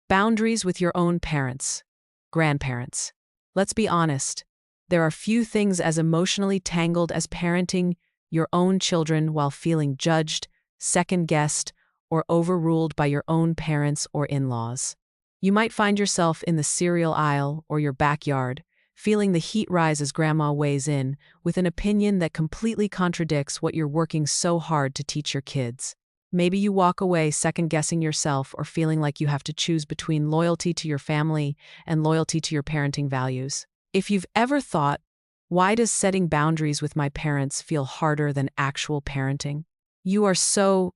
Boundaries with your own parents, grandparents. Let's be honest, there are few things as emotionally tangled as parenting your own children while feeling judged, second-guessed, or overruled by your own parents or in-laws. You might find yourself in the cereal aisle or your backyard, feeling the heat rise as grandma weighs in, with an opinion that completely contradicts what you're working so hard to teach your kids. Maybe you walk away second-guessing yourself or feeling like you have to choose between loyalty to your family and loyalty to your parenting values. If you've ever thought, why does setting boundaries with my parents feel harder than actual parenting? You are so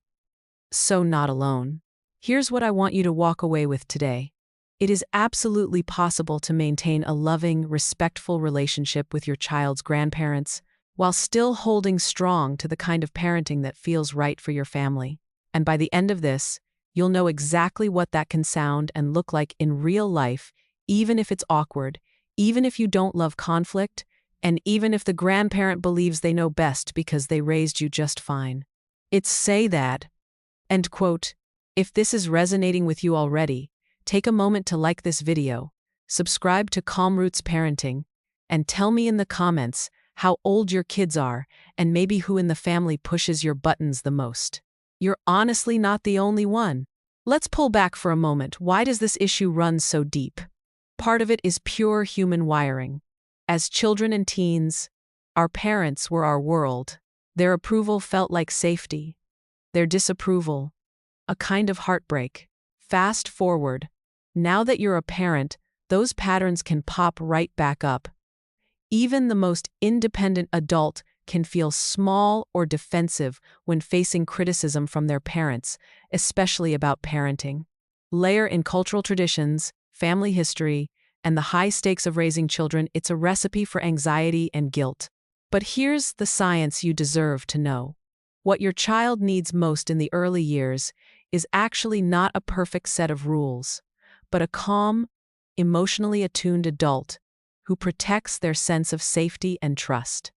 not alone. Here's what I want you to walk away with today. It is absolutely possible to maintain a loving, respectful relationship with your child's grandparents while still holding strong to the kind of parenting that feels right for your family. And by the end of this, you'll know exactly what that can sound and look like in real life, even if it's awkward, even if you don't love conflict, and even if the grandparent believes they know best because they raised you just fine. It's say that. End quote. If this is resonating with you already, take a moment to like this video, subscribe to Calm Roots Parenting, and tell me in the comments how old your kids are and maybe who in the family pushes your buttons the most. You're honestly not the only one. Let's pull back for a moment. Why does this issue run so deep? Part of it is pure human wiring. As children and teens, our parents were our world. Their approval felt like safety. Their disapproval, a kind of heartbreak. Fast forward. Now that you're a parent, those patterns can pop right back up. Even the most independent adult can feel small or defensive when facing criticism from their parents, especially about parenting. Layer in cultural traditions, family history, and the high stakes of raising children, it's a recipe for anxiety and guilt. But here's the science you deserve to know. What your child needs most in the early years is actually not a perfect set of rules, but a calm, emotionally attuned adult who protects their sense of safety and trust.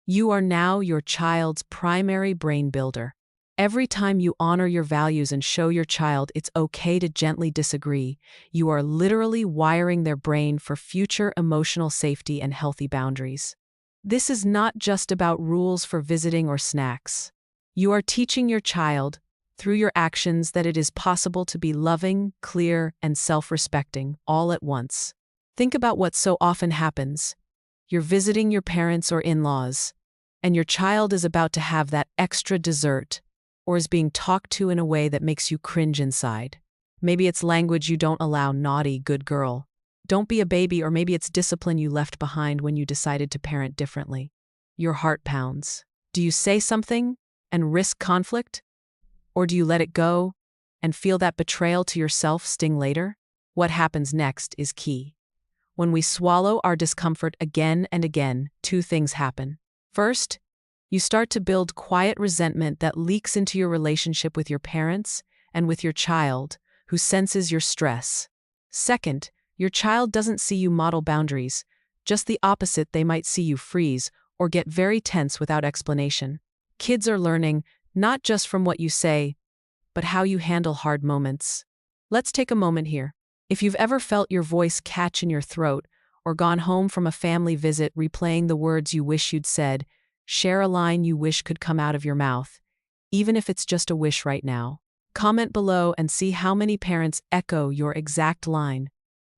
You are now your child's primary brain builder. Every time you honor your values and show your child it's okay to gently disagree, you are literally wiring their brain for future emotional safety and healthy boundaries. This is not just about rules for visiting or snacks. You are teaching your child, through your actions, that it is possible to be loving, clear, and self-respecting all at once. Think about what so often happens. You're visiting your parents or in-laws, and your child is about to have that extra dessert, or is being talked to in a way that makes you cringe inside. Maybe it's language you don't allow, naughty, good girl. Don't be a baby, or maybe it's discipline you left behind when you decided to parent differently. Your heart pounds. Do you say something and risk conflict? Or do you let it go and feel that betrayal to yourself sting later? What happens next is key. When we swallow our discomfort again and again, two things happen. First, you start to build quiet resentment that leaks into your relationship with your parents and with your child, who senses your stress. Second, your child doesn't see you model boundaries. Just the opposite, they might see you freeze or get very tense without explanation. Kids are learning not just from what you say, but how you handle hard moments. Let's take a moment here. If you've ever felt your voice catch in your throat or gone home from a family visit replaying the words you wish you'd said, share a line you wish could come out of your mouth, even if it's just a wish right now. Comment below and see how many parents echo your exact line.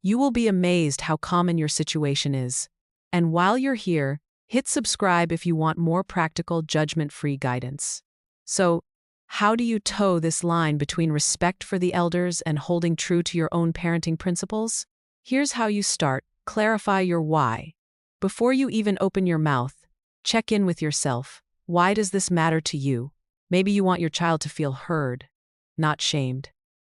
You will be amazed how common your situation is. And while you're here, hit subscribe if you want more practical, judgment-free guidance. So, how do you toe this line between respect for the elders and holding true to your own parenting principles? Here's how you start. Clarify your why. Before you even open your mouth, check in with yourself. Why does this matter to you? Maybe you want your child to feel heard, not shamed.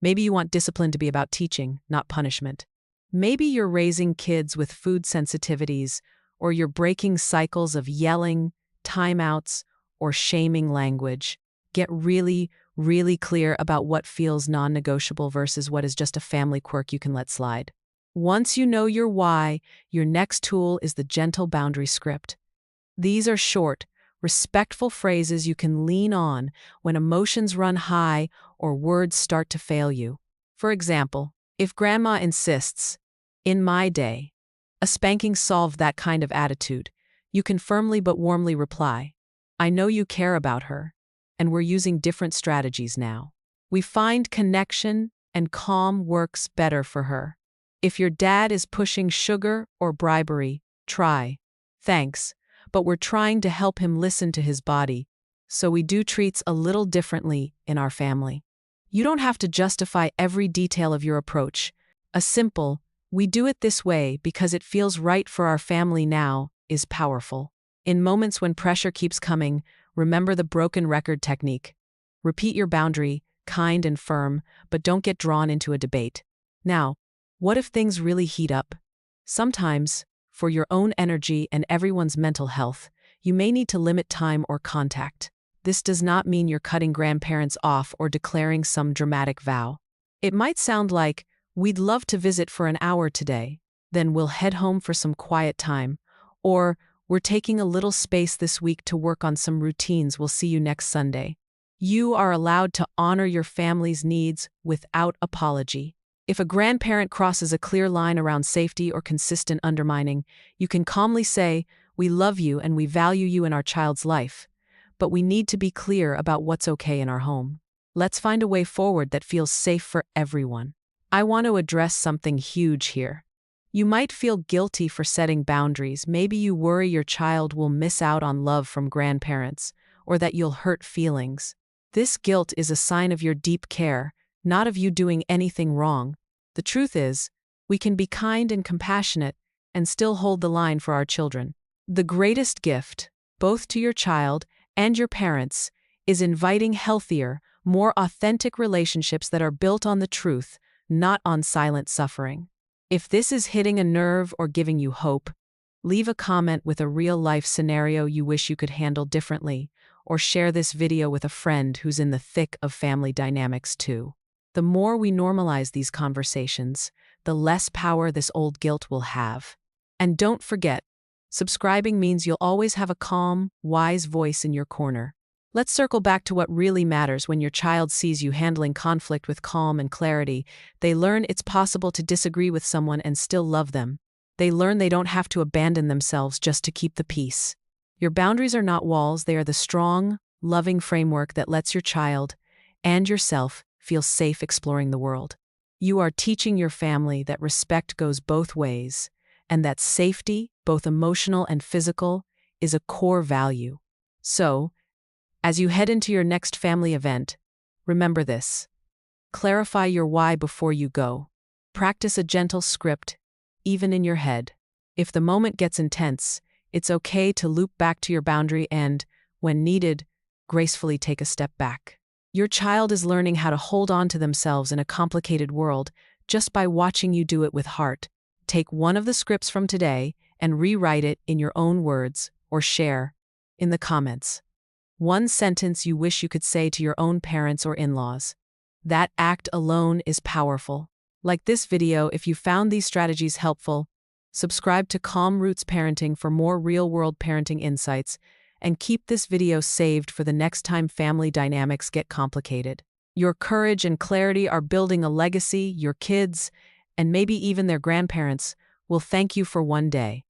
Maybe you want discipline to be about teaching, not punishment. Maybe you're raising kids with food sensitivities, or you're breaking cycles of yelling, timeouts, or shaming language. Get really, really clear about what feels non-negotiable versus what is just a family quirk you can let slide. Once you know your why, your next tool is the gentle boundary script. These are short, respectful phrases you can lean on when emotions run high or words start to fail you. For example, If grandma insists, in my day, a spanking solved that kind of attitude, you can firmly but warmly reply, I know you care about her, and we're using different strategies now. We find connection and calm works better for her. If your dad is pushing sugar or bribery, try, thanks, but we're trying to help him listen to his body, so we do treats a little differently in our family. You don't have to justify every detail of your approach. A simple, we do it this way because it feels right for our family now, is powerful. In moments when pressure keeps coming, remember the broken record technique. Repeat your boundary, kind and firm, but don't get drawn into a debate. Now, what if things really heat up? Sometimes, for your own energy and everyone's mental health, you may need to limit time or contact. This does not mean you're cutting grandparents off or declaring some dramatic vow. It might sound like, we'd love to visit for an hour today, then we'll head home for some quiet time, or we're taking a little space this week to work on some routines, we'll see you next Sunday. You are allowed to honor your family's needs without apology. If a grandparent crosses a clear line around safety or consistent undermining, you can calmly say, we love you and we value you in our child's life, but we need to be clear about what's okay in our home. Let's find a way forward that feels safe for everyone. I want to address something huge here. You might feel guilty for setting boundaries. Maybe you worry your child will miss out on love from grandparents, or that you'll hurt feelings. This guilt is a sign of your deep care, not of you doing anything wrong. The truth is, we can be kind and compassionate and still hold the line for our children. The greatest gift, both to your child and your parents, is inviting healthier, more authentic relationships that are built on the truth, not on silent suffering. If this is hitting a nerve or giving you hope, leave a comment with a real-life scenario you wish you could handle differently, or share this video with a friend who's in the thick of family dynamics too. The more we normalize these conversations, the less power this old guilt will have. And don't forget, subscribing means you'll always have a calm, wise voice in your corner. Let's circle back to what really matters. When your child sees you handling conflict with calm and clarity, they learn it's possible to disagree with someone and still love them. They learn they don't have to abandon themselves just to keep the peace. Your boundaries are not walls, they are the strong, loving framework that lets your child and yourself feel safe exploring the world. You are teaching your family that respect goes both ways, and that safety, both emotional and physical, is a core value. So, as you head into your next family event, remember this. Clarify your why before you go. Practice a gentle script, even in your head. If the moment gets intense, it's okay to loop back to your boundary and, when needed, gracefully take a step back. Your child is learning how to hold on to themselves in a complicated world just by watching you do it with heart. Take one of the scripts from today and rewrite it in your own words, or share, in the comments, one sentence you wish you could say to your own parents or in-laws. That act alone is powerful. Like this video, if you found these strategies helpful, subscribe to Calm Roots Parenting for more real-world parenting insights, and keep this video saved for the next time family dynamics get complicated. Your courage and clarity are building a legacy your kids, and maybe even their grandparents, will thank you for one day.